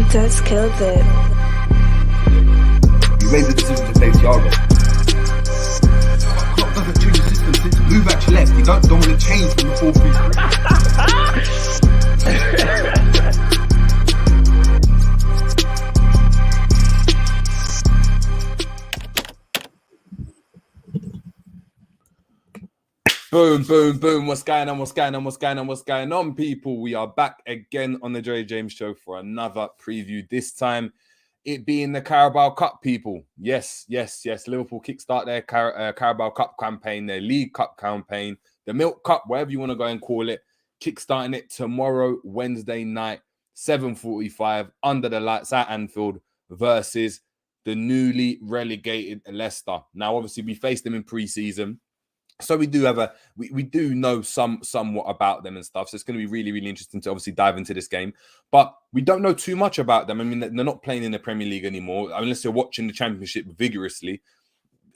Does killed it. You made the decision to play Thiago. Klopp doesn't change the system since GRAVENBERCH left. You don't want to change from the 4-3-3. Boom, boom, boom. What's going on? What's going on? What's going on? What's going on, people? We are back again on the Joey James Show for another preview. This time, it being the Carabao Cup, people. Yes. Liverpool kickstart their Carabao Cup campaign, their League Cup campaign, the Milk Cup, whatever you want to go and call it. Kickstarting it tomorrow, Wednesday night, 7:45, under the lights at Anfield versus the newly relegated Leicester. Now, obviously, we faced them in pre-season. So we do have we do know somewhat about them and stuff. So it's going to be really interesting to obviously dive into this game. But we don't know too much about them. I mean, they're not playing in the Premier League anymore, unless you're watching the Championship vigorously.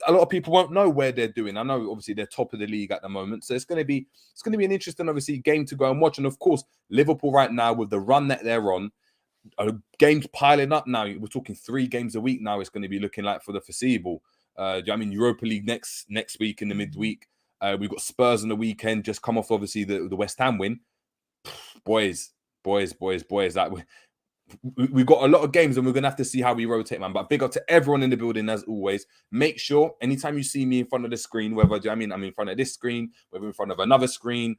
A lot of people won't know where they're doing. I know obviously they're top of the league at the moment. So it's going to be an interesting, obviously, game to go and watch. And of course, Liverpool right now with the run that they're on, games piling up now. We're talking 3 games a week now. It's going to be looking like for the foreseeable. I mean, Europa League next week in the midweek. We've got Spurs on the weekend, just come off, obviously, the West Ham win. Boys. We've got a lot of games and we're going to have to see how we rotate, man. But big up to everyone in the building, as always. Make sure, anytime you see me in front of the screen, whether, I'm in front of this screen, whether in front of another screen,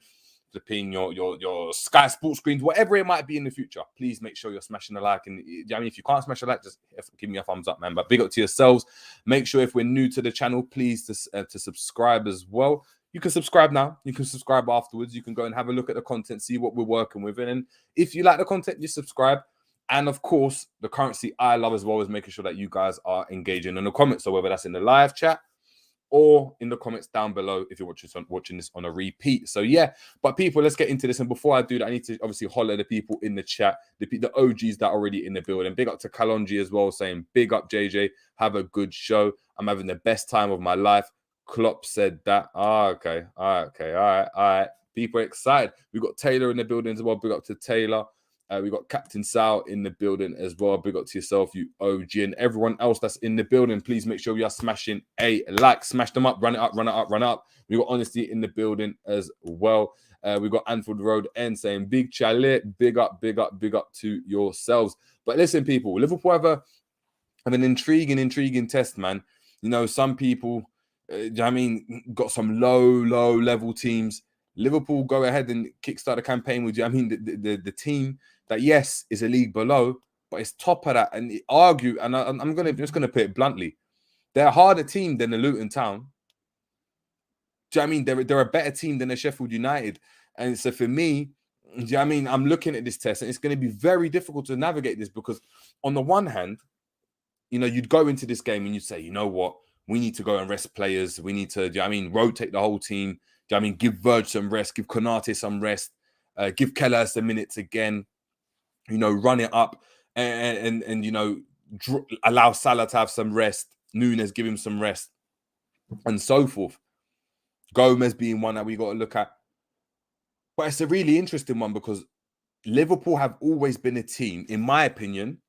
flipping your Sky Sports screens, whatever it might be in the future, please make sure you're smashing the like. And if you can't smash a like, just give me a thumbs up, man. But big up to yourselves. Make sure if we're new to the channel, please to subscribe as well. You can subscribe now. You can subscribe afterwards. You can go and have a look at the content, see what we're working with. And if you like the content, you subscribe. And of course, the currency I love as well is making sure that you guys are engaging in the comments. So whether that's in the live chat or in the comments down below if you're watching this on a repeat. So yeah, but people, let's get into this. And before I do that, I need to obviously holler the people in the chat, the OGs that are already in the building. Big up to Kalonji as well, saying big up JJ, have a good show. I'm having the best time of my life. Klopp said that. Okay. All right. People are excited. We've got Taylor in the building as well. Big up to Taylor. We got Captain Sal in the building as well. Big up to yourself, you OG, and everyone else that's in the building. Please make sure we are smashing a like. Smash them up, run it up. We got Honesty in the building as well. We got Anfield Road N saying big chalet, big up to yourselves. But listen, people, Liverpool have an intriguing test, man. You know, some people, got some low level teams. Liverpool go ahead and kickstart a campaign with the team that, yes, is a league below, but it's top of that. And argue, and I'm just gonna put it bluntly, they're a harder team than the Luton Town. Do you know what I mean? They're a better team than the Sheffield United. And so for me, do you know what I mean? I'm looking at this test and it's going to be very difficult to navigate this because on the one hand, you know, you'd go into this game and you'd say, you know what, we need to go and rest players. We need to, do you know what I mean, rotate the whole team. Do you know what I mean, give Verge some rest, give Konate some rest, give Keller some minutes again, you know, run it up and you know, allow Salah to have some rest, Nunes give him some rest, and so forth. Gomez being one that we got to look at. But it's a really interesting one because Liverpool have always been a team, in my opinion,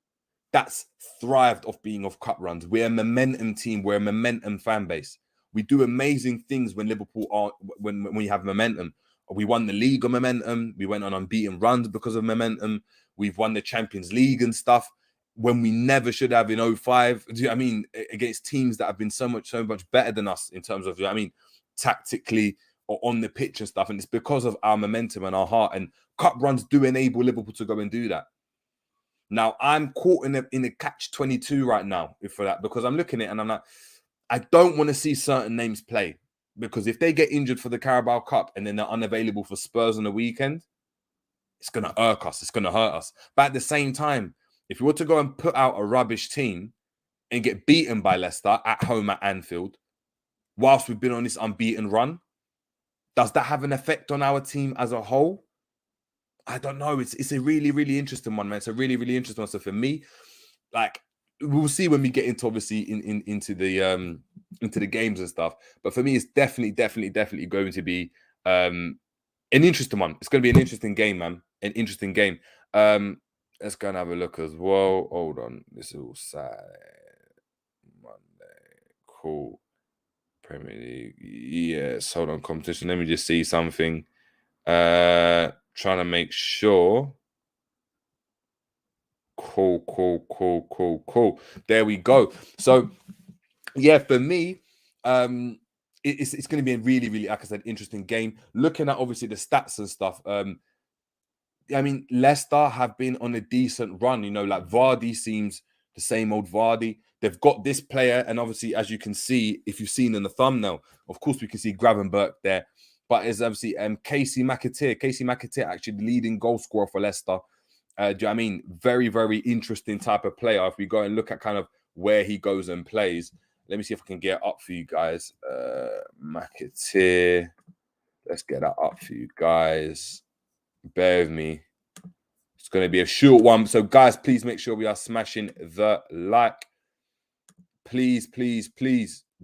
that's thrived off being off cup runs. We're a momentum team. We're a momentum fan base. We do amazing things when Liverpool are when we have momentum. We won the league on momentum. We went on unbeaten runs because of momentum. We've won the Champions League and stuff when we never should have in 05. Do you know what I mean? Against teams that have been so much better than us in terms of, you know what I mean, tactically or on the pitch and stuff. And it's because of our momentum and our heart. And cup runs do enable Liverpool to go and do that. Now, I'm caught in a catch-22 right now for that because I'm looking at it and I'm like, I don't want to see certain names play because if they get injured for the Carabao Cup and then they're unavailable for Spurs on the weekend, it's going to irk us. It's going to hurt us. But at the same time, if we were to go and put out a rubbish team and get beaten by Leicester at home at Anfield, whilst we've been on this unbeaten run, does that have an effect on our team as a whole? I don't know. It's a really interesting one, man. It's a really interesting one. So for me, like, we'll see when we get into obviously into the games and stuff. But for me, it's definitely going to be an interesting one. It's going to be an interesting game, man. An interesting game. Let's go and have a look as well. Hold on. This is all Saturday, Monday. Cool. Premier League. Yes. Hold on. Competition. Let me just see something. Trying to make sure. Cool. There we go. So, yeah, for me, it's going to be a really, really, like I said, interesting game. Looking at obviously the stats and stuff. I mean, Leicester have been on a decent run. You know, like Vardy seems the same old Vardy. They've got this player, and obviously, as you can see, if you've seen in the thumbnail, of course, we can see Gravenberch there. But it's obviously Casey McAteer. Casey McAteer, actually the leading goal scorer for Leicester. Do you know what I mean? Very, very interesting type of player. If we go and look at kind of where he goes and plays, let me see if I can get it up for you guys. McAteer. Let's get that up for you guys. Bear with me. It's going to be a short one. So, guys, please make sure we are smashing the like. Please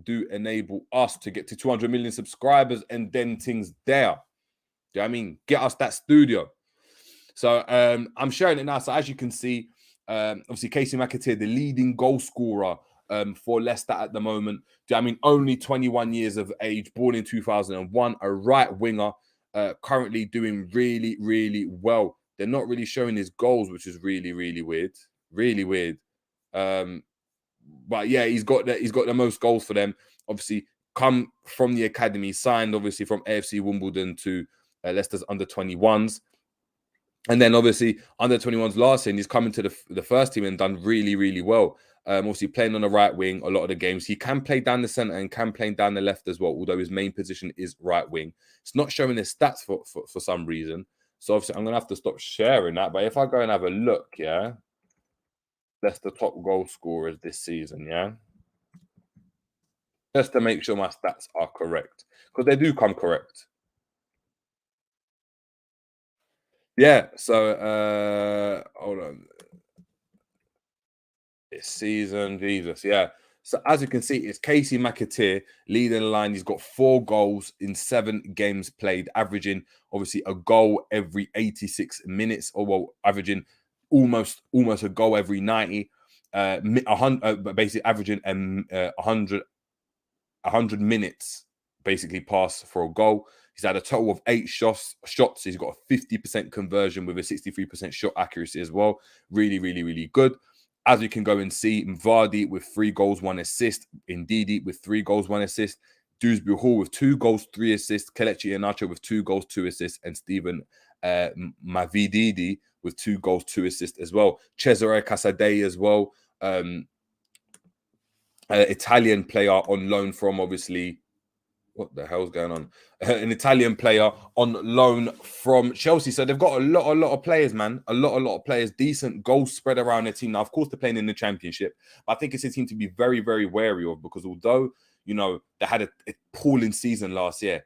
do enable us to get to 200 million subscribers and then things there. Do you know what I mean? Get us that studio. So, I'm sharing it now. So, as you can see, obviously, Casey McAteer, the leading goal scorer for Leicester at the moment. Do you know what I mean? Only 21 years of age, born in 2001, a right winger. Currently doing really, really well. They're not really showing his goals, which is really, really weird. Really weird. But yeah, he's got the most goals for them. Obviously, come from the academy, signed obviously from AFC Wimbledon to Leicester's under 21s. And then obviously under 21s last year, he's come into the first team and done really, really well. Obviously playing on the right wing a lot of the games. He can play down the centre and can play down the left as well, although his main position is right wing. It's not showing his stats for some reason. So obviously I'm going to have to stop sharing that. But if I go and have a look, yeah, that's the top goal scorers this season, yeah? Just to make sure my stats are correct. Because they do come correct. Yeah, so hold on. This season, Jesus, yeah. So as you can see, it's Casey McAteer leading the line. He's got 4 goals in 7 games played, averaging obviously a goal every 86 minutes, or well, averaging almost a goal every 90. Basically averaging 100 minutes basically pass for a goal. He's had a total of 8 shots. He's got a 50% conversion with a 63% shot accuracy as well. Really, really, really good. As you can go and see, Vardy with 3 goals, 1 assist. Ndidi with 3 goals, 1 assist. Dewsbury Hall with 2 goals, 3 assists. Kelechi Iheanacho with 2 goals, 2 assists. And Stephen Mavididi with 2 goals, 2 assists as well. Cesare Casadei as well. Italian player on loan from obviously... What the hell's going on? An Italian player on loan from Chelsea. So they've got a lot of players, man. A lot of players. Decent goals spread around their team. Now, of course, they're playing in the Championship. But I think it's a team to be very, very wary of, because although, you know, they had a appalling season last year,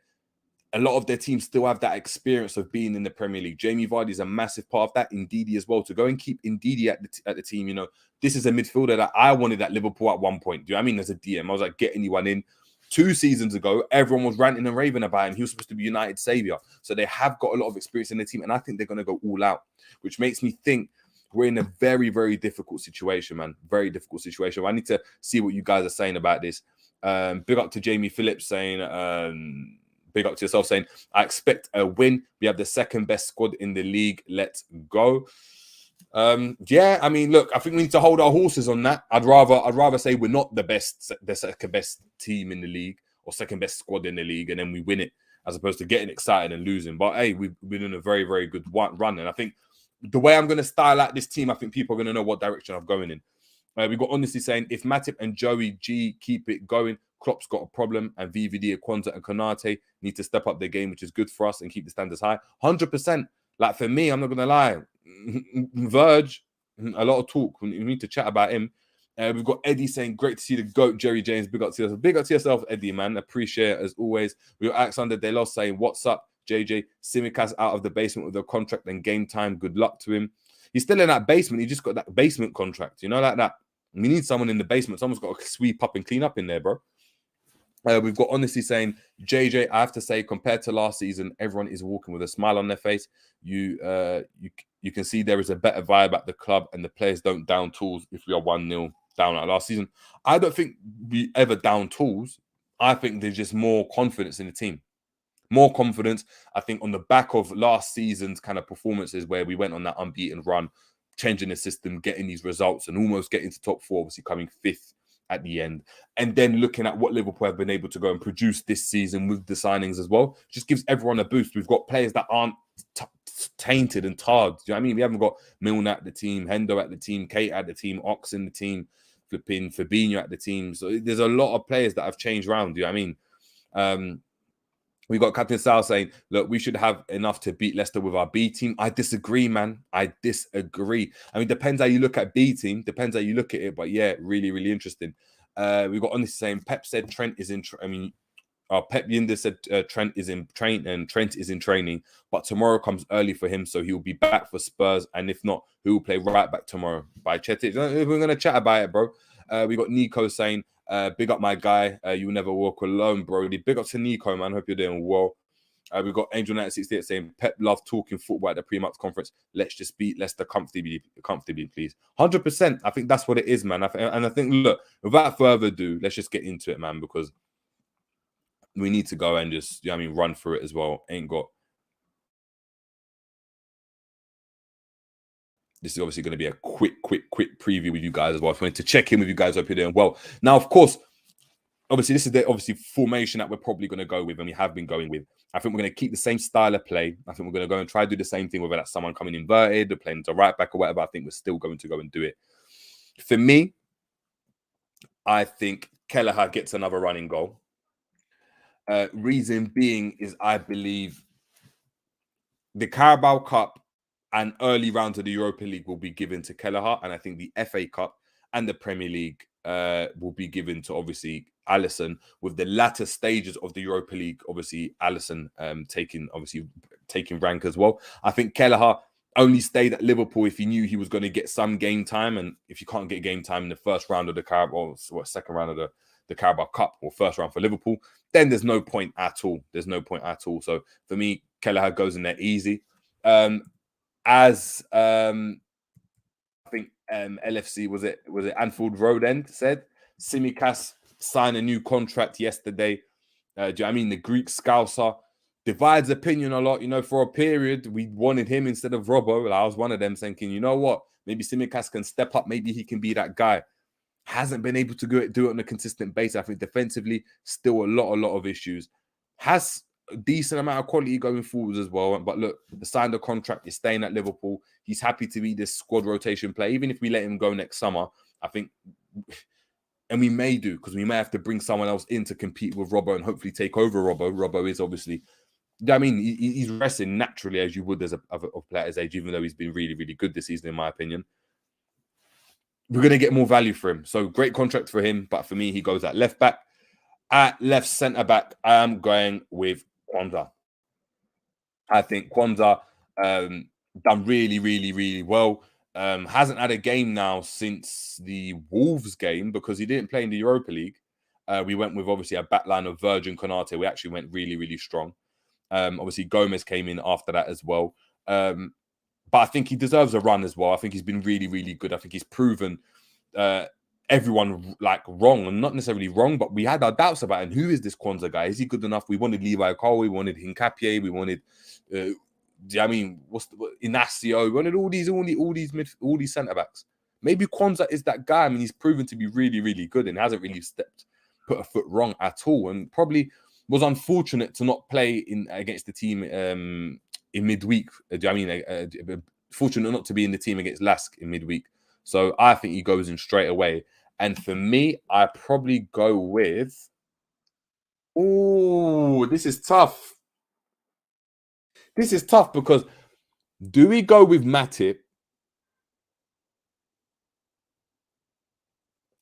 a lot of their teams still have that experience of being in the Premier League. Jamie Vardy is a massive part of that. Ndidi as well. To go and keep Ndidi at the team, you know, this is a midfielder that I wanted at Liverpool at one point. Do you know what I mean? As a DM, I was like, get anyone in. 2 seasons ago, everyone was ranting and raving about him. He was supposed to be United's saviour. So they have got a lot of experience in the team, and I think they're going to go all out, which makes me think we're in a very, very difficult situation, man. Very difficult situation. I need to see what you guys are saying about this. Big up to Jamie Phillips saying, big up to yourself saying, I expect a win. We have the 2nd best squad in the league. Let's go. Yeah, I mean, look, I think we need to hold our horses on that. I'd rather say we're not the 2nd best team in the league or 2nd best squad in the league, and then we win it, as opposed to getting excited and losing. But hey, we've been in a very, very good run, and I think the way I'm going to style out this team, I think people are going to know what direction I'm going in. We've got Honestly saying, if Matip and Joey G keep it going, Klopp's got a problem, and VVD, QUANSAH, and Konate need to step up their game, which is good for us and keep the standards high. 100%. Like, for me, I'm not going to lie. Verge, a lot of talk. We need to chat about him. We've got Eddie saying, great to see the GOAT, Jerry James. Big up to yourself. Big up to yourself, Eddie, man. Appreciate it as always. We've got Alexander Delos saying, what's up, JJ? Simicas out of the basement with the contract and game time. Good luck to him. He's still in that basement. He just got that basement contract, you know, like that. We need someone in the basement. Someone's got to sweep up and clean up in there, bro. We've got Honestly saying, JJ, I have to say, compared to last season, everyone is walking with a smile on their face. You You can see there is a better vibe at the club, and the players don't down tools if we are 1-0 down like last season. I don't think we ever down tools. I think there's just more confidence in the team. More confidence, I think, on the back of last season's kind of performances where we went on that unbeaten run, changing the system, getting these results, and almost getting to top 4, obviously coming 5th at the end. And then looking at what Liverpool have been able to go and produce this season with the signings as well, just gives everyone a boost. We've got players that aren't tainted and tarred. Do you know what I mean? We haven't got Milner at the team, Hendo at the team, Kate at the team, Ox in the team, flipping Fabinho at the team. So there's a lot of players that have changed around. Do you know what I mean? We got Captain Sal saying, look, we should have enough to beat Leicester with our B team. I disagree, man. I disagree. I mean, depends how you look at B team. Depends how you look at it. But yeah, really, really interesting. We got on this saying, Pep said Trent is in, Pep Yinder said Trent is in training, but tomorrow comes early for him, so he'll be back for Spurs. And if not, he will play right back tomorrow by Chetic. We're going to chat about it, bro. We got Nico saying, big up my guy. You will never walk alone, Brody. Big up to Nico, man. Hope you're doing well. We've got Angel 968 saying, Pep loved talking football at the pre-match conference. Let's just beat Leicester comfortably, please. 100%. I think that's what it is, man. And I think, look, without further ado, let's just get into it, man, because we need to go and just, run through it as well. This is obviously going to be a quick preview with you guys as well. I wanted to check in with you guys. Hope you're doing well. Now, of course, obviously, this is the formation that we're probably going to go with, and we have been going with. I think we're going to keep the same style of play. I think we're going to go and try to do the same thing, whether that's someone coming inverted or playing to right back or whatever. I think we're still going to go and do it. For me, I think Kelleher gets another running goal. Reason being is I believe the Carabao Cup and early rounds of the Europa League will be given to Kelleher, and I think the FA Cup and the Premier League will be given to, obviously, Alisson, with the latter stages of the Europa League, obviously, Alisson taking rank as well. I think Kelleher only stayed at Liverpool if he knew he was going to get some game time, and if you can't get game time in the first round of the Carabao, or second round of the Carabao Cup, or first round for Liverpool, then there's no point at all. There's no point at all. So for me, Kelleher goes in there easy. I think LFC was it Anfield Road End said Tsimikas signed a new contract yesterday. Do you know what I mean? The Greek Scouser divides opinion a lot. For a period we wanted him instead of Robbo. I was one of them thinking, you know what? Maybe Tsimikas can step up. Maybe he can be that guy. Hasn't been able to do it on a consistent basis. I think defensively, still a lot of issues. Has a decent amount of quality going forwards as well. But look, the signed a contract, he's staying at Liverpool. He's happy to be this squad rotation player. Even if we let him go next summer, I think, and we may do, because we may have to bring someone else in to compete with Robbo and hopefully take over Robbo. Robbo is obviously, he's resting naturally as you would as a player at his age, even though he's been really, really good this season, in my opinion. We're going to get more value for him. So great contract for him. But for me, he goes at left back. At left centre back, I am going with QUANSAH. I think QUANSAH done really, really, really well. Hasn't had a game now since the Wolves game because he didn't play in the Europa League. We went with, obviously, a backline of Virgin Konate. We actually went really, really strong. Obviously, Gomez came in after that as well. But I think he deserves a run as well. I think he's been really, really good. I think he's proven everyone wrong, and not necessarily wrong, but we had our doubts about him. Who is this QUANSAH guy? Is he good enough? We wanted Levi Cole, we wanted Hincapié, we wanted Inacio, we wanted all these centre backs. Maybe QUANSAH is that guy. I mean, he's proven to be really, really good and hasn't really put a foot wrong at all, and probably was unfortunate to not play against the team in midweek. Fortunate not to be in the team against Lask in midweek. So I think he goes in straight away. And for me, I probably go with... Oh, this is tough. This is tough because do we go with Matip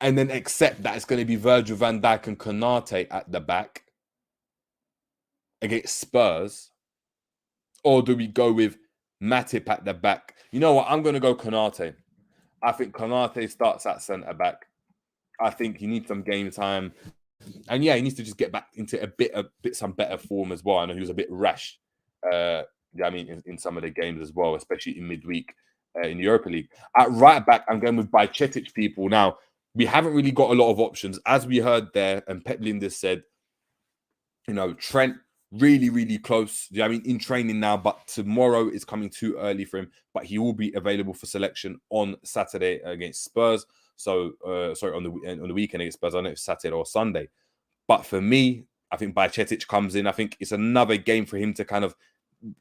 and then accept that it's going to be Virgil van Dijk and Konate at the back against Spurs? Or do we go with Matip at the back? You know what? I'm going to go Konate. I think Konate starts at centre-back. I think he needs some game time. And yeah, he needs to just get back into some better form as well. I know he was a bit rash I mean, in some of the games as well, especially in midweek in the Europa League. At right back, I'm going with Bajcetic, people. Now, we haven't really got a lot of options. As we heard there, and Pep Linders said, you know, Trent really, really close. I mean, in training now, but tomorrow is coming too early for him. But he will be available for selection on Saturday against Spurs. So, sorry, on the weekend against Spurs. I don't know if it's Saturday or Sunday. But for me, I think Bajcetic comes in. I think it's another game for him to kind of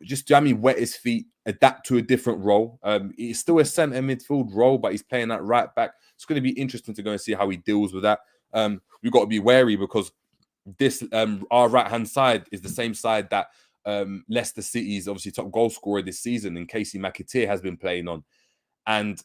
just, wet his feet, adapt to a different role. It's still a centre midfield role, but he's playing that right back. It's going to be interesting to go and see how he deals with that. We've got to be wary because this our right-hand side is the same side that Leicester City's obviously top goal scorer this season, and Casey McAteer has been playing on. And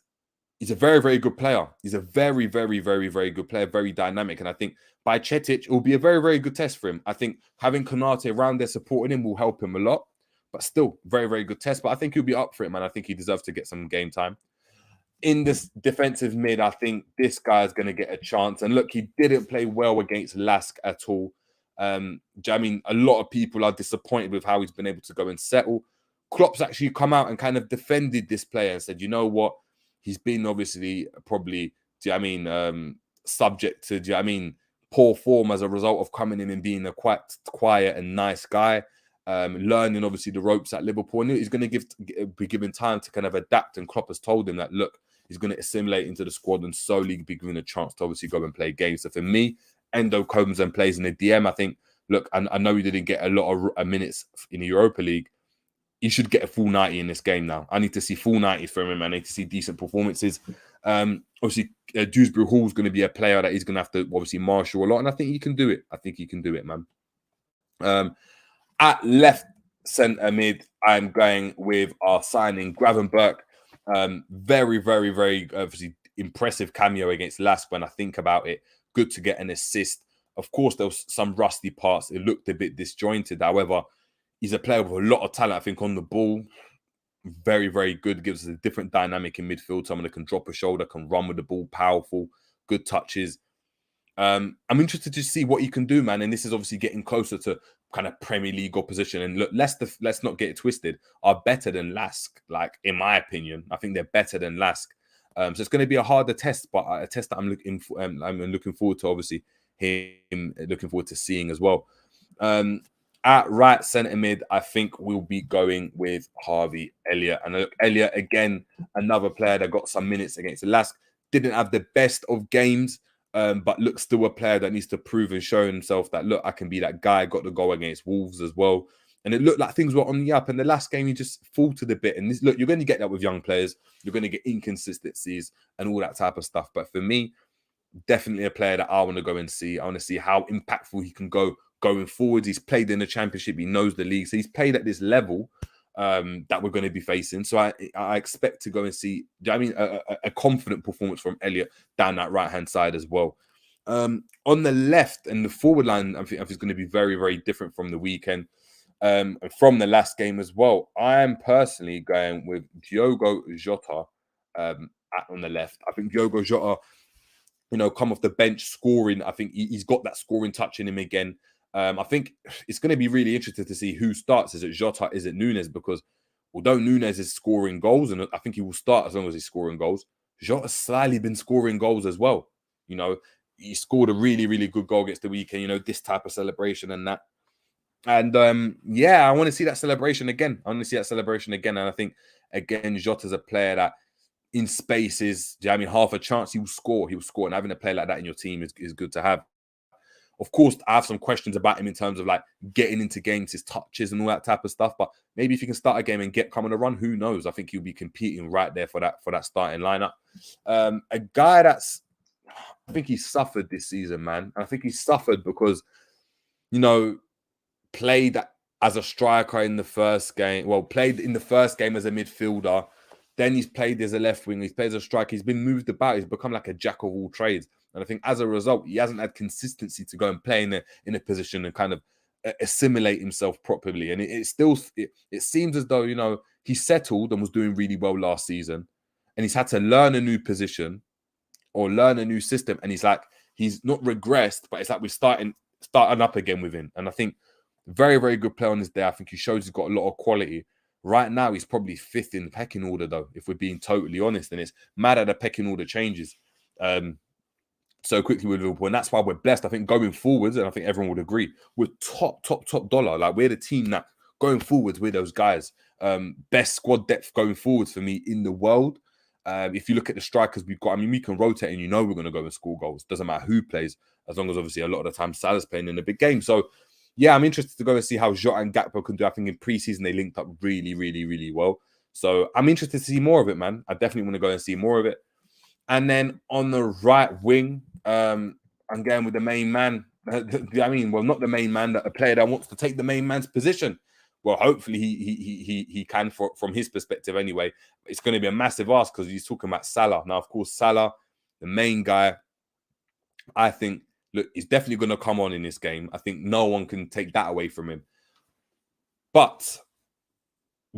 he's a very, very good player. He's a very, very, very, very good player, very dynamic. And I think Bajcetic will be a very, very good test for him. I think having Konate around there supporting him will help him a lot. But still, very, very good test. But I think he'll be up for it, man. I think he deserves to get some game time. In this defensive mid, I think this guy is going to get a chance. And look, he didn't play well against Lask at all. I mean, a lot of people are disappointed with how he's been able to go and settle. Klopp's actually come out and kind of defended this player and said, you know what? He's been obviously probably, subject to, poor form as a result of coming in and being a quite quiet and nice guy. Learning obviously the ropes at Liverpool, and he's going to be given time to kind of adapt. And Klopp has told him that, look, he's going to assimilate into the squad and slowly be given a chance to obviously go and play games. So for me, Endo comes and plays in the DM. I think, look, I know he didn't get a lot of minutes in the Europa League. He should get a full 90 in this game now. I need to see full 90 from him. I need to see decent performances. Obviously, Dewsbury Hall is going to be a player that he's going to have to obviously marshal a lot, and I think he can do it. I think he can do it, man. At left centre mid, I'm going with our signing, Gravenberch. Very, very, very obviously impressive cameo against Lask when I think about it. Good to get an assist. Of course, there was some rusty parts. It looked a bit disjointed. However, he's a player with a lot of talent, I think, on the ball. Very, very good. Gives us a different dynamic in midfield. Someone that can drop a shoulder, can run with the ball, powerful, good touches. I'm interested to see what he can do, man. And this is obviously getting closer to kind of Premier League opposition. And look, Leicester, let's not get it twisted, are better than Lask. Like, in my opinion, I think they're better than Lask. So it's going to be a harder test, but a test that I'm looking forward to, obviously, looking forward to seeing as well. At right centre mid, I think we'll be going with Harvey Elliott. And look, Elliott, again, another player that got some minutes against Lask. Didn't have the best of games, but looks still a player that needs to prove and show himself that, look, I can be that guy. Got the goal against Wolves as well. And it looked like things were on the up. And the last game, he just faltered a bit. And this, look, you're going to get that with young players. You're going to get inconsistencies and all that type of stuff. But for me, definitely a player that I want to go and see. I want to see how impactful he can go going forwards. He's played in the Championship. He knows the league. So he's played at this level that we're going to be facing. So I expect to go and see, a confident performance from Elliott down that right-hand side as well. On the left and the forward line, I think it's going to be very, very different from the weekend. And from the last game as well. I am personally going with Diogo Jota on the left. I think Diogo Jota, come off the bench scoring. I think he's got that scoring touch in him again. I think it's going to be really interesting to see who starts. Is it Jota? Is it Nunes? Because although Nunes is scoring goals, and I think he will start as long as he's scoring goals, Jota's slightly been scoring goals as well. He scored a really, really good goal against the weekend, this type of celebration and that. And I want to see that celebration again. And I think, again, Jota's a player that in spaces, half a chance he will score. And having a player like that in your team is good to have. Of course, I have some questions about him in terms of like getting into games, his touches and all that type of stuff. But maybe if he can start a game and come on a run, who knows? I think he'll be competing right there for that starting lineup. A guy I think he suffered this season, man. And I think he suffered because, played as a striker in the first game. Well, played in the first game as a midfielder. Then he's played as a left wing. He's played as a striker. He's been moved about. He's become like a jack of all trades. And I think as a result, he hasn't had consistency to go and play in a position and kind of assimilate himself properly. And it seems as though, he settled and was doing really well last season. And he's had to learn a new position or learn a new system. And he's not regressed, but it's like we're starting up again with him. And I think very, very good player on this day. I think he shows he's got a lot of quality. Right now, he's probably 5th in the pecking order, though, if we're being totally honest. And it's mad that the pecking order changes so quickly with Liverpool. And that's why we're blessed. I think going forwards, and I think everyone would agree, we're top dollar. Like, we're the team that going forwards with those guys. Best squad depth going forwards for me in the world. If you look at the strikers we've got, I mean, we can rotate and we're going to go and score goals. Doesn't matter who plays, as long as obviously a lot of the time Salah's playing in a big game. So, yeah, I'm interested to go and see how Jota and Gakpo can do. I think in pre-season they linked up really well. So I'm interested to see more of it, man. I definitely want to go and see more of it. And then on the right wing, I'm going with the main man. I mean, well, not the main man, that a player that wants to take the main man's position. Well, hopefully he can from his perspective anyway. It's going to be a massive ask because he's talking about Salah. Now, of course, Salah, the main guy, I think, look, he's definitely going to come on in this game. I think no one can take that away from him. But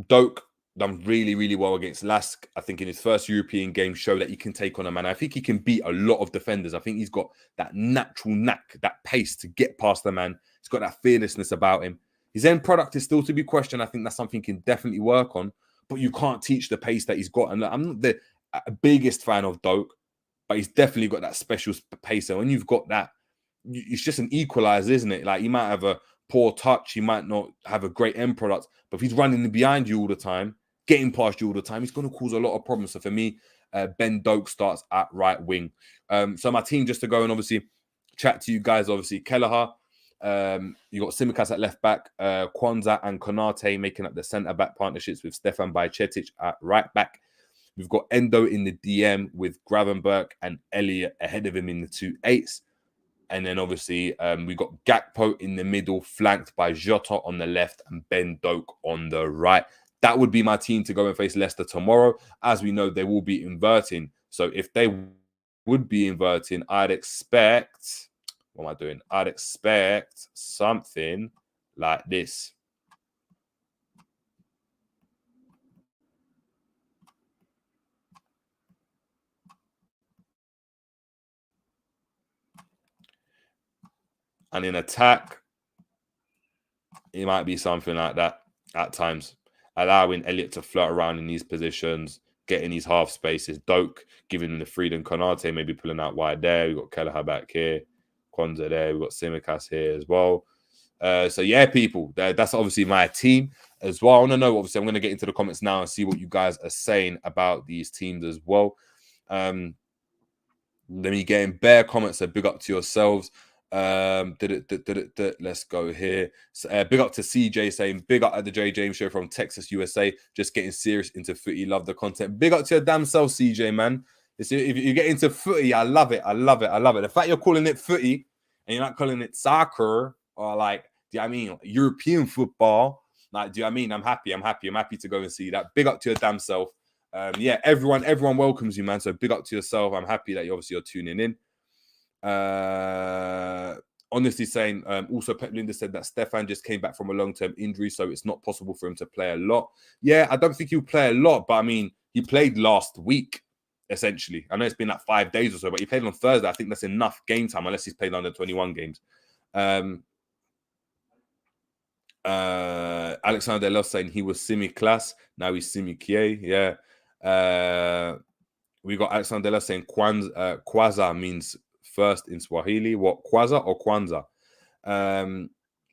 Doak done really well against Lask. I think in his first European game showed that he can take on a man. I think he can beat a lot of defenders. I think he's got that natural knack, that pace to get past the man. He's got that fearlessness about him. His end product is still to be questioned. I think that's something he can definitely work on. But you can't teach the pace that he's got. And I'm not the biggest fan of Doak, but he's definitely got that special pace. And when you've got that, it's just an equalizer, isn't it? Like, he might have a poor touch, he might not have a great end product, but if he's running behind you all the time, getting past you all the time, he's going to cause a lot of problems. So for me, Ben Doak starts at right wing. So my team, just to go and obviously chat to you guys, obviously Kelleher, you got Tsimikas at left back, QUANSAH and Konate making up the centre back partnerships with Stefan Bajcetic at right back. We've got Endo in the DM with Gravenberch and Elliott ahead of him in the 2-8s. And then obviously we got Gakpo in the middle, flanked by Jota on the left and Ben Doak on the right. That would be my team to go and face Leicester tomorrow. As we know, they will be inverting. So if they would be inverting, I'd expect... What am I doing? I'd expect something like this. And in attack, it might be something like that at times. Allowing Elliott to float around in these positions, getting these half spaces. Doak giving him the freedom. Konate maybe pulling out wide there. We've got Kelleher back here. QUANSAH there. We've got Tsimikas here as well. So, yeah, people, that's obviously my team as well. I want to know, obviously, I'm going to get into the comments now and see what you guys are saying about these teams as well. Let me get in bare comments, so big up to yourselves. Let's go here. So, big up to CJ saying, big up at the J James Show from Texas, USA. Just getting serious into footy. Love the content. Big up to your damn self, CJ, man. If you get into footy, I love it. I love it. I love it. The fact you're calling it footy and you're not calling it soccer or like, do you know what I mean? Like European football. Like, do you know what I mean? I'm happy. I'm happy to go and see that. Big up to your damn self. Yeah, everyone welcomes you, man. So big up to yourself. I'm happy that you're tuning in. Honestly saying, also Pep Linda said that Stefan just came back from a long-term injury, so it's not possible for him to play a lot. Yeah, I don't think he'll play a lot, but I mean, he played last week, essentially. I know it's been like 5 days or so, but he played on Thursday. I think that's enough game time, unless he's played under 21 games. Alexander Los saying he was Simi Class, now he's Simi Kie. Yeah. We got Alexander Los saying Quasar means first in Swahili. What, Quasar or QUANSAH?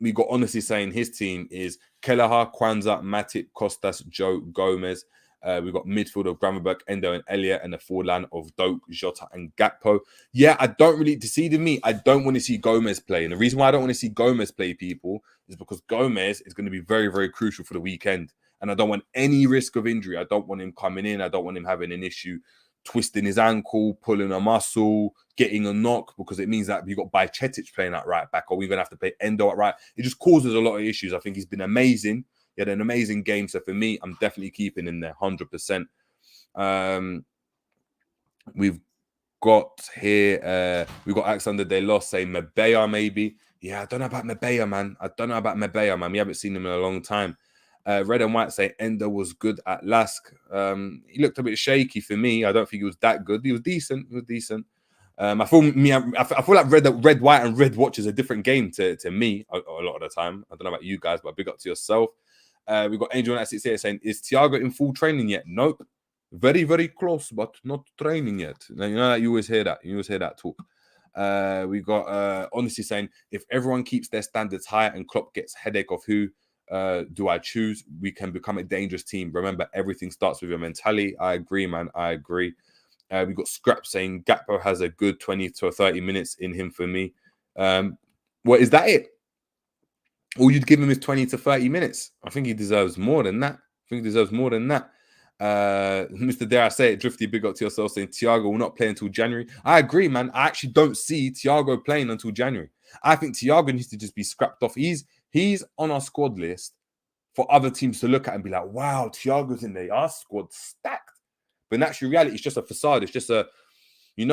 We got Honestly saying his team is Kelleher, QUANSAH, Matip, Costas, Joe, Gomez. We got midfield of Gravenberch, Endo, and Elliott, and a forward line of Doak, Jota, and Gakpo. Yeah, I don't really, to me, I don't want to see Gomez play. And the reason why I don't want to see Gomez play, people, is because Gomez is going to be very, very crucial for the weekend. And I don't want any risk of injury. I don't want him coming in. I don't want him having an issue twisting his ankle, pulling a muscle, getting a knock, because it means that you've got Bajcetic playing at right back, or we're going to have to play Endo at right. It just causes a lot of issues. I think he's been amazing. He had an amazing game. So for me, I'm definitely keeping in there 100%. We've got here, we've got Alexander De Los saying Mabea maybe. Yeah, I don't know about Mabea, man. We haven't seen him in a long time. Red and White say Endo was good at Lask. He looked a bit shaky for me. I don't think he was that good. He was decent. I feel like red, white, and red watch is a different game to me a lot of the time. I don't know about you guys, but big up to yourself. We've got Angel 96 here saying, is Thiago in full training yet? Nope. Very, very close, but not training yet. Now, you know that you always hear that. You always hear that talk. We got honestly saying, if everyone keeps their standards high and Klopp gets headache of who do I choose, we can become a dangerous team. Remember, everything starts with your mentality. I agree, man. I agree. We got Scrap saying Gakpo has a good 20 to 30 minutes in him for me. Well, is that it? All you'd give him is 20 to 30 minutes. I think he deserves more than that. Mr. Dare I say it, Drifty, big up to yourself, saying Thiago will not play until January. I agree, man. I actually don't see Thiago playing until January. I think Thiago needs to just be scrapped off. He's on our squad list for other teams to look at and be like, wow, Thiago's in there. Our squad stacked. But in actual reality, it's just a facade. It's just a, in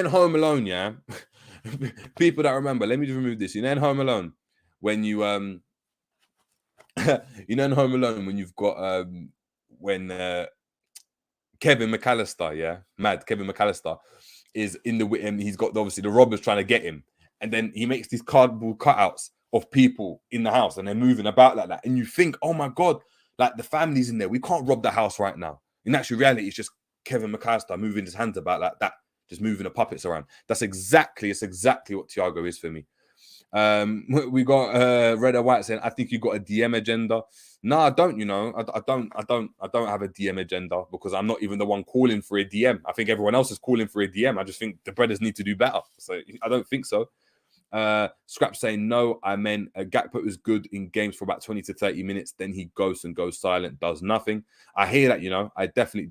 Home Alone, yeah? People that remember, let me just remove this. In Home Alone, when you in Home Alone, when you've got when Kevin McAllister, Kevin McAllister is in the he's got obviously the robbers trying to get him, and then he makes these cardboard cutouts of people in the house and they're moving about like that, and you think, oh my god, like the family's in there, we can't rob the house right now. In actual reality, it's just Kevin McAllister moving his hands about like that, just moving the puppets around. It's exactly what Thiago is for me. We got Red or White saying, I think you got a DM agenda. No, I don't, I don't have a DM agenda, because I'm not even the one calling for a DM. I think everyone else is calling for a DM. I just think the brothers need to do better. So I don't think so. Scrap saying, no, I meant Gakpo is good in games for about 20 to 30 minutes. Then he goes silent, does nothing. I hear that, I definitely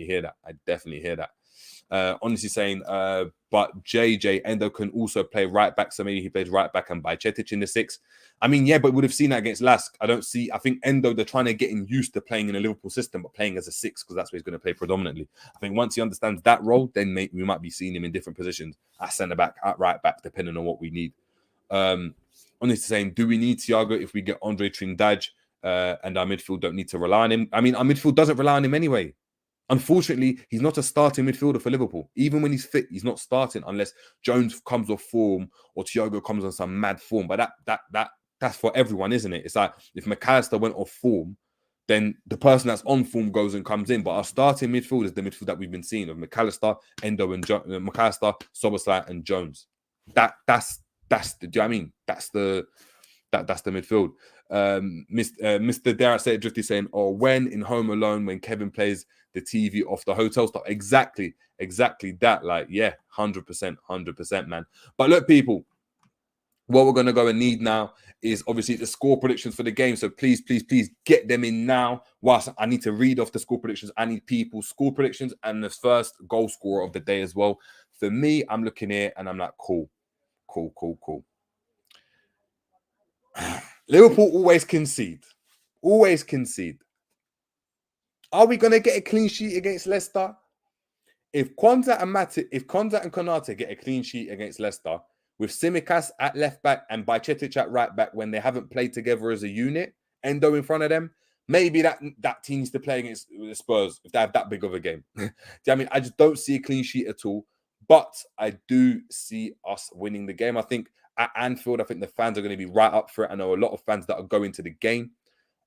hear that. I definitely hear that. Honestly saying, but JJ Endo can also play right back, so maybe he plays right back and Bajcetic in the 6. I mean, yeah, but we would have seen that against Lask. I think Endo, they're trying to get him used to playing in a Liverpool system, but playing as a 6, because that's where he's going to play predominantly. I think once he understands that role, then we might be seeing him in different positions at centre back, at right back, depending on what we need. Honestly saying, do we need Thiago if we get Andre Trindade and our midfield don't need to rely on him? I mean, our midfield doesn't rely on him anyway. Unfortunately, he's not a starting midfielder for Liverpool. Even when he's fit, he's not starting unless Jones comes off form or Thiago comes on some mad form. But that's for everyone, isn't it? It's like if McAllister went off form, then the person that's on form goes and comes in. But our starting midfield is the midfield that we've been seeing of McAllister, Endo, and McAllister, Szoboszlai, and Jones. That's the. Do you know what I mean? That's the midfield. Mr. Dare I say it, Drifty saying, or when in Home Alone, when Kevin plays the TV off the hotel stuff. Exactly that. Like, yeah, 100%, man. But look, people, what we're going to go and need now is obviously the score predictions for the game. So please get them in now. Whilst I need to read off the score predictions, I need people's score predictions and the first goal scorer of the day as well. For me, I'm looking here and I'm like, cool. Liverpool always concede. Are we going to get a clean sheet against Leicester? If Quansah and Konate get a clean sheet against Leicester, with Tsimikas at left back and Bajcetic at right back when they haven't played together as a unit, Endo in front of them, maybe that team needs to play against the Spurs if they have that big of a game. I mean, I just don't see a clean sheet at all. But I do see us winning the game. I think at Anfield, I think the fans are going to be right up for it. I know a lot of fans that are going to the game.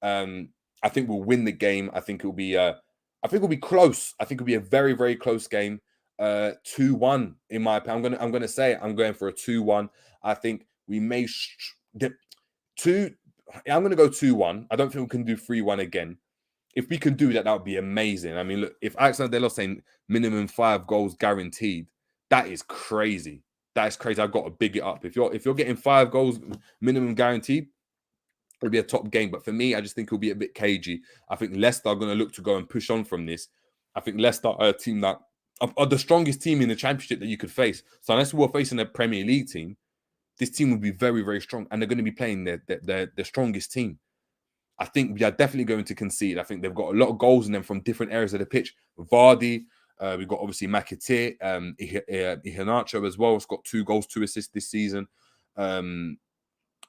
I think we'll win the game. I think it'll be close. I think it'll be a very, very close game. 2-1 in my opinion. I'm going to say it. I'm going for a 2-1. I think we may get I'm going to go 2-1. I don't think we can do 3-1 again. If we can do that, that would be amazing. I mean, look, if Alexander Delos saying minimum 5 goals guaranteed, that is crazy. I've got to big it up. If you're getting 5 goals minimum guaranteed, it'll be a top game. But for me, I just think it'll be a bit cagey. I think Leicester are going to look to go and push on from this. I think Leicester are a team that are the strongest team in the Championship that you could face. So unless we're facing a Premier League team, this team will be very, very strong. And they're going to be playing their strongest team. I think we are definitely going to concede. I think they've got a lot of goals in them from different areas of the pitch. Vardy, we've got obviously Makatir, Iheanacho as well. It's got 2 goals, 2 assists this season.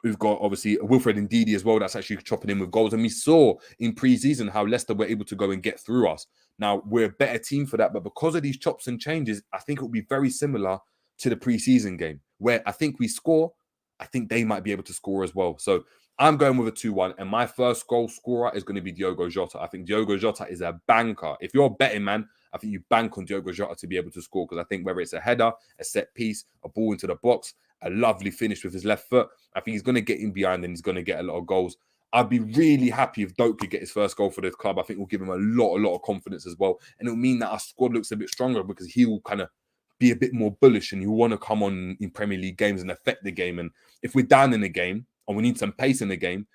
We've got obviously Wilfred Ndidi as well. That's actually chopping in with goals. And we saw in pre-season how Leicester were able to go and get through us. Now, we're a better team for that. But because of these chops and changes, I think it will be very similar to the pre-season game where I think we score. I think they might be able to score as well. So I'm going with a 2-1, and my first goal scorer is going to be Diogo Jota. I think Diogo Jota is a banker. If you're a betting man, I think you bank on Diogo Jota to be able to score, because I think whether it's a header, a set piece, a ball into the box, a lovely finish with his left foot, I think he's going to get in behind and he's going to get a lot of goals. I'd be really happy if Doak could get his first goal for the club. I think it will give him a lot of confidence as well. And it'll mean that our squad looks a bit stronger, because he will kind of be a bit more bullish and he'll want to come on in Premier League games and affect the game. And if we're down in the game and we need some pace in the game,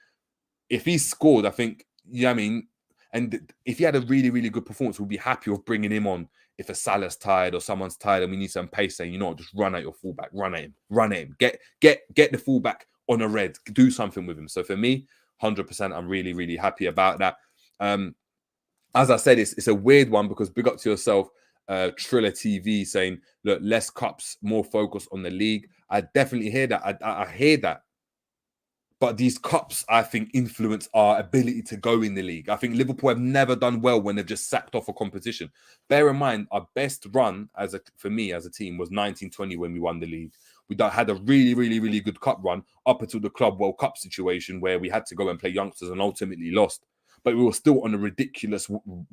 if he scored, I think, I mean, and if he had a really good performance, we'll be happy with bringing him on if a Salah's tired or someone's tired and we need some pace, saying, you know what, just run at your fullback, run at him, get the fullback on a red, do something with him. So for me, 100%, I'm really happy about that. As I said, it's a weird one, because big up to yourself, Triller TV, saying, look, less cups, more focus on the league. I definitely hear that. I hear that. But these cups, I think, influence our ability to go in the league. I think Liverpool have never done well when they've just sacked off a competition. Bear in mind, our best run for me as a team was 1920 when we won the league. We had a really good cup run up until the Club World Cup situation, where we had to go and play youngsters and ultimately lost. But we were still on a ridiculous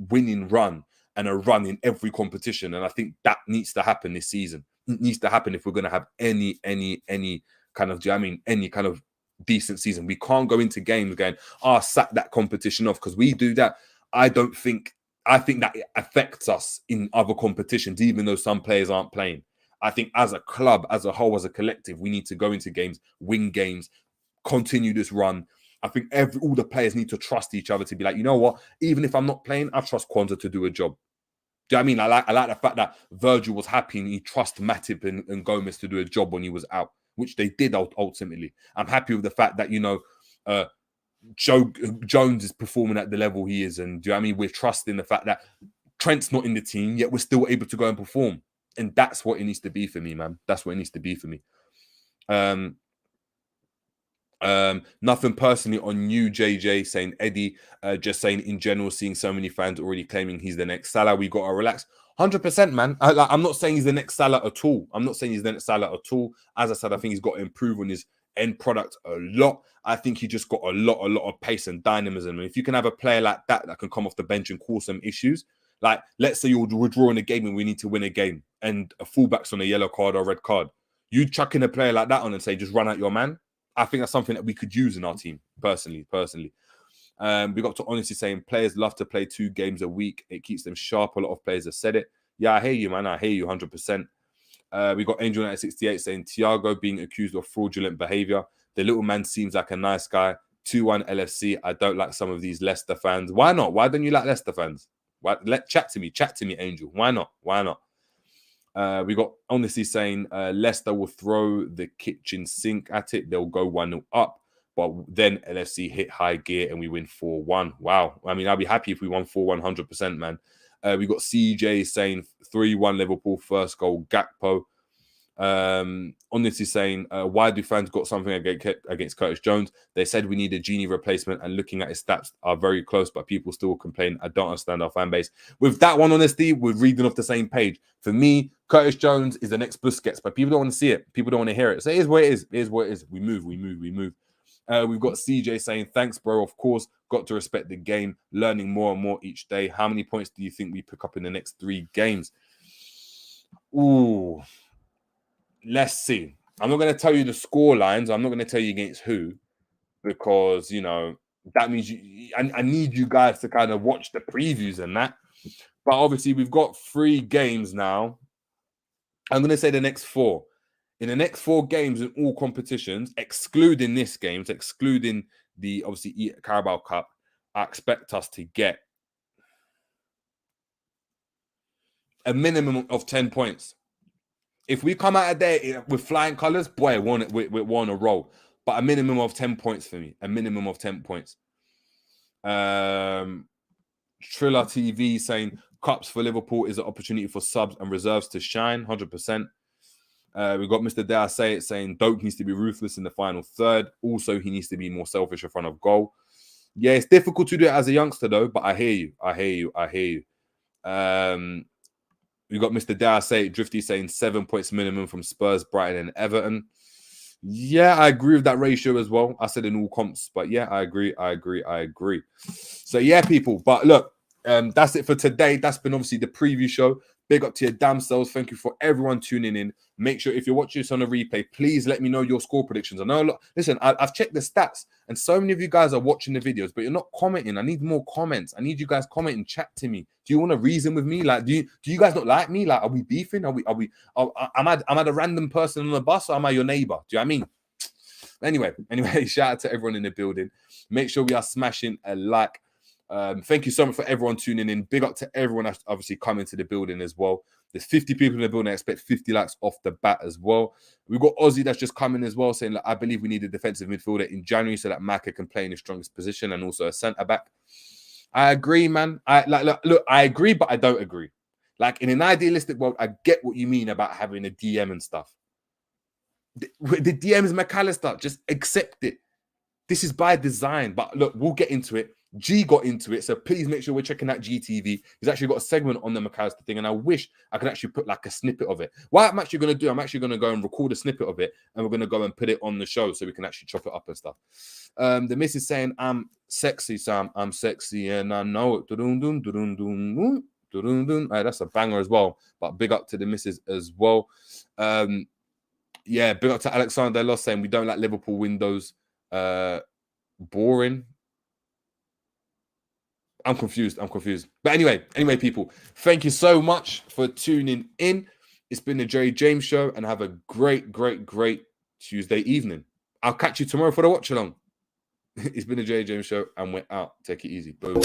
winning run, and a run in every competition. And I think that needs to happen this season. It needs to happen if we're going to have any kind of, do you know what I mean, any kind of decent season. We can't go into games going, sack that competition off, because we do that. I think that it affects us in other competitions, even though some players aren't playing. I think as a club, as a whole, as a collective, we need to go into games, win games, continue this run. I think all the players need to trust each other to be like, you know what, even if I'm not playing, I trust Quansah to do a job. Do you know what I mean? I like the fact that Virgil was happy and he trusts Matip and Gomez to do a job when he was out, which they did ultimately. I'm happy with the fact that, you know, Jones is performing at the level he is. And do you know what I mean? We're trusting the fact that Trent's not in the team, yet we're still able to go and perform. And that's what it needs to be for me, man. That's what it needs to be for me. Nothing personally on you, JJ, saying Eddie, just saying in general, seeing so many fans already claiming he's the next Salah, we got to relax. 100%, man. I'm not saying he's the next Salah at all. As I said, I think he's got to improve on his end product a lot. I think he just got a lot of pace and dynamism. And if you can have a player like that can come off the bench and cause some issues, like let's say you're drawing a game and we need to win a game, and a fullback's on a yellow card or a red card, you chucking a player like that on and say just run at your man. I think that's something that we could use in our team, personally. We got to honestly saying players love to play 2 games a week. It keeps them sharp. A lot of players have said it. Yeah, I hear you, man. I hear you 100%. We got Angel 968 saying Thiago being accused of fraudulent behavior. The little man seems like a nice guy. 2-1 LFC. I don't like some of these Leicester fans. Why not? Why don't you like Leicester fans? Chat to me, Angel. Why not? We got honestly saying Leicester will throw the kitchen sink at it. They'll go 1-0 up, but then LFC hit high gear and we win 4-1. Wow. I mean, I'll be happy if we won 4-1, 100%, man. We got CJ saying 3-1 Liverpool, first goal Gakpo. Honestly saying, why do fans got something against Curtis Jones? They said we need a genie replacement, and looking at his stats are very close, but people still complain. I don't understand our fan base. With that one, honestly, we're reading off the same page. For me, Curtis Jones is the next Busquets, but people don't want to see it. People don't want to hear it. So it is what it is. It is what it is. We move. We've got CJ saying, thanks, bro. Of course, got to respect the game, learning more and more each day. How many points do you think we pick up in the next 3 games? Ooh. Let's see. I'm not going to tell you the score lines. I'm not going to tell you against who, because, you know, that means I need you guys to kind of watch the previews and that. But obviously, we've got 3 games now. I'm going to say the next 4. In the next 4 games in all competitions, excluding this game, excluding the, obviously, Carabao Cup, I expect us to get a minimum of 10 points. If we come out of there with flying colours, boy, we're on a roll. But a minimum of 10 points for me. A minimum of 10 points. Triller TV saying, Cups for Liverpool is an opportunity for subs and reserves to shine, 100%. We've got Mr. Dare Say It saying, Doak needs to be ruthless in the final third. Also, he needs to be more selfish in front of goal. Yeah, it's difficult to do it as a youngster, though, but I hear you. We got Mr. Dare Say It, Drifty saying 7 points minimum from Spurs, Brighton, and Everton. Yeah, I agree with that ratio as well. I said in all comps, but yeah, I agree. So yeah, people. But look, that's it for today. That's been obviously the preview show. Big up to your damn selves. Thank you for everyone tuning in. Make sure if you're watching this on a replay, please let me know your score predictions. I know a lot. Listen, I've checked the stats, and so many of you guys are watching the videos, but you're not commenting. I need more comments. I need you guys commenting, chat to me. Do you want to reason with me? Like, do you guys not like me? Like, are we beefing? Am I the random person on the bus, or am I your neighbor? Do you know what I mean? Anyway, shout out to everyone in the building. Make sure we are smashing a like. Thank you so much for everyone tuning in. Big up to everyone that's obviously coming to the building as well. There's 50 people in the building. I expect 50 likes off the bat as well. We've got Ozzy that's just coming as well, saying that I believe we need a defensive midfielder in January so that Maka can play in his strongest position and also a centre back. I agree, man. Look, I agree, but I don't agree. Like, in an idealistic world, I get what you mean about having a DM and stuff. The DM is McAllister. Just accept it. This is by design. But look, we'll get into it. G got into it, so please make sure we're checking out GTV. He's actually got a segment on the McAllister thing, and I wish I could actually put like a snippet of it. What I'm actually going to do, I'm actually going to go and record a snippet of it, and we're going to go and put it on the show so we can actually chop it up and stuff. The miss is saying, I'm sexy, Sam. I'm sexy, and I know it. That's a banger as well. But big up to the misses as well. Yeah, big up to Alexander Loss saying we don't like Liverpool windows. Boring. I'm confused. But anyway, people, thank you so much for tuning in. It's been the Jerry James Show, and have a great Tuesday evening. I'll catch you tomorrow for the watch along. It's been the Jerry James Show, and we're out. Take it easy. Boom.